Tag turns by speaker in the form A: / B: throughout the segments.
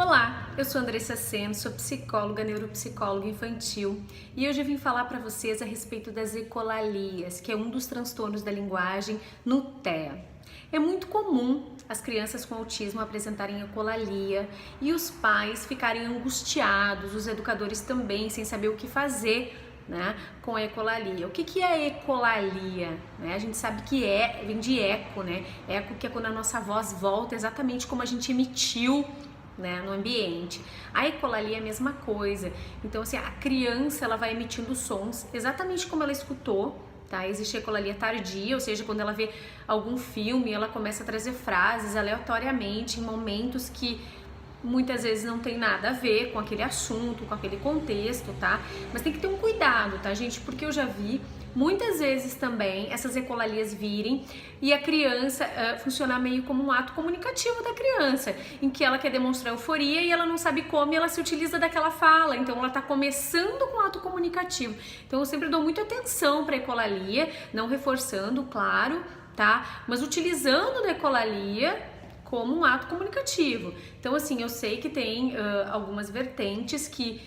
A: Olá, eu sou Andressa Sen, sou psicóloga, neuropsicóloga infantil e hoje eu vim falar para vocês a respeito das ecolalias, que é um dos transtornos da linguagem no TEA. É muito comum as crianças com autismo apresentarem ecolalia e os pais ficarem angustiados, os educadores também, sem saber o que fazer, né, com a ecolalia. O que é a ecolalia? A gente sabe que vem de eco, né? Eco que é quando a nossa voz volta exatamente como a gente emitiu, né, no ambiente. A ecolalia é a mesma coisa. Então, assim, a criança ela vai emitindo sons exatamente como ela escutou, tá? Existe a ecolalia tardia, ou seja, quando ela vê algum filme, ela começa a trazer frases aleatoriamente em momentos que muitas vezes não tem nada a ver com aquele assunto, com aquele contexto, tá? Mas tem que ter um cuidado, tá, gente? Porque eu já vi muitas vezes também essas ecolalias virem e a criança funcionar meio como um ato comunicativo da criança, em que ela quer demonstrar euforia e ela não sabe como e ela se utiliza daquela fala, então ela tá começando com um ato comunicativo. Então eu sempre dou muita atenção para ecolalia, não reforçando, claro, tá? Mas utilizando da ecolalia como um ato comunicativo. Então, assim, eu sei que tem algumas vertentes que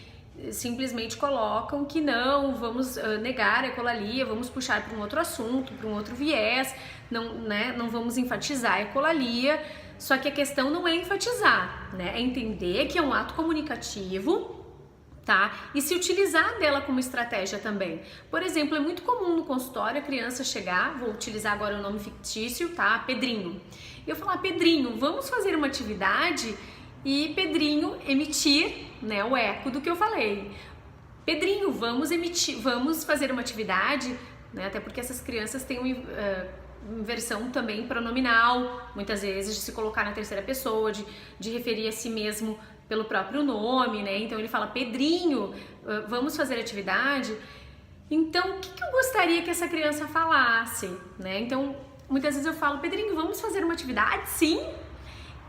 A: simplesmente colocam que não, vamos negar a ecolalia, vamos puxar para um outro assunto, para um outro viés, não vamos enfatizar a ecolalia, só que a questão não é enfatizar, né? É entender que é um ato comunicativo, tá? E se utilizar dela como estratégia também. Por exemplo, é muito comum no consultório a criança chegar, vou utilizar agora o nome fictício, tá? Pedrinho. Eu falar, Pedrinho, vamos fazer uma atividade e Pedrinho emitir, né, o eco do que eu falei. Pedrinho, vamos fazer uma atividade, né? Até porque essas crianças têm uma inversão também pronominal, muitas vezes de se colocar na terceira pessoa, de referir a si mesmo pelo próprio nome, né? Então ele fala, Pedrinho, vamos fazer atividade. Então, o que eu gostaria que essa criança falasse, né? Então, muitas vezes eu falo, Pedrinho, vamos fazer uma atividade? Sim.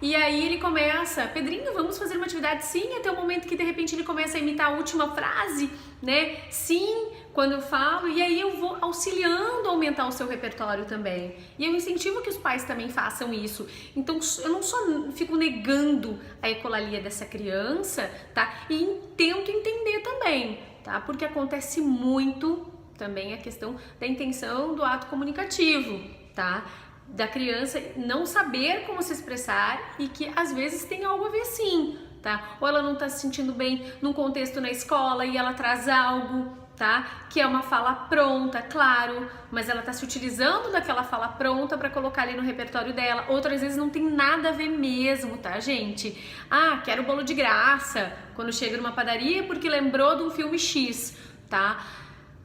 A: E aí ele começa, Pedrinho, vamos fazer uma atividade? Sim. Até o momento que de repente ele começa a imitar a última frase, né? Sim, quando eu falo. E aí eu vou auxiliando a aumentar o seu repertório também. E eu incentivo que os pais também façam isso. Então eu não só fico negando a ecolalia dessa criança, tá? E tento entender também, tá? Porque acontece muito também a questão da intenção do ato comunicativo, tá? Da criança não saber como se expressar e que às vezes tem algo a ver sim, tá? Ou ela não tá se sentindo bem num contexto na escola e ela traz algo, tá? Que é uma fala pronta, claro, mas ela tá se utilizando daquela fala pronta para colocar ali no repertório dela. Outras vezes não tem nada a ver mesmo, tá, gente? Ah, quero bolo de graça quando chega numa padaria porque lembrou de um filme X, tá?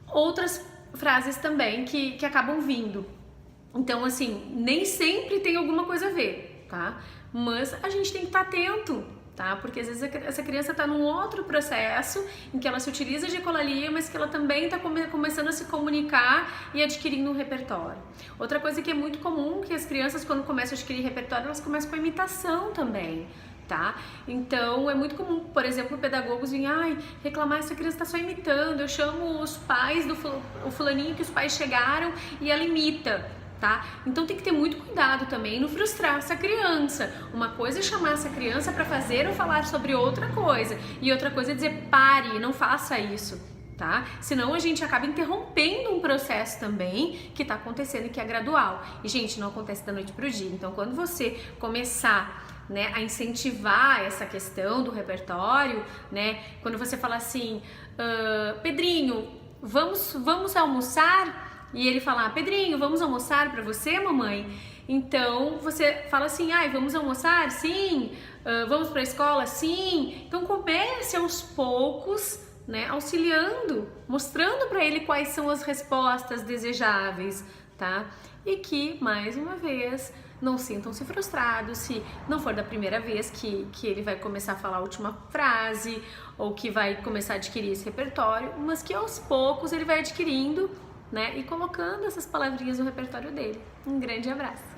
A: Outras frases também que acabam vindo. Então, assim, nem sempre tem alguma coisa a ver, tá? Mas a gente tem que estar atento, tá? Porque às vezes essa criança está num outro processo em que ela se utiliza de ecolalia, mas que ela também está começando a se comunicar e adquirindo um repertório. Outra coisa que é muito comum, que as crianças quando começam a adquirir repertório, elas começam com a imitação também, tá? Então é muito comum, por exemplo, pedagogos virem, reclamar, essa criança está só imitando, eu chamo os pais o fulaninho que os pais chegaram e ela imita. Tá? Então tem que ter muito cuidado também e não frustrar essa criança. Uma coisa é chamar essa criança para fazer ou falar sobre outra coisa e outra coisa é dizer pare, não faça isso, tá? Senão a gente acaba interrompendo um processo também que tá acontecendo e que é gradual. E gente, não acontece da noite pro dia. Então quando você começar, né, a incentivar essa questão do repertório, né? Quando você fala assim, Pedrinho, vamos almoçar? E ele fala, Pedrinho, vamos almoçar para você, mamãe? Então você fala assim, vamos almoçar? Sim. Vamos para a escola? Sim. Então comece aos poucos, né, auxiliando, mostrando para ele quais são as respostas desejáveis, tá? E que, mais uma vez, não sintam-se frustrados se não for da primeira vez que ele vai começar a falar a última frase ou que vai começar a adquirir esse repertório, mas que aos poucos ele vai adquirindo, né, e colocando essas palavrinhas no repertório dele. Um grande abraço!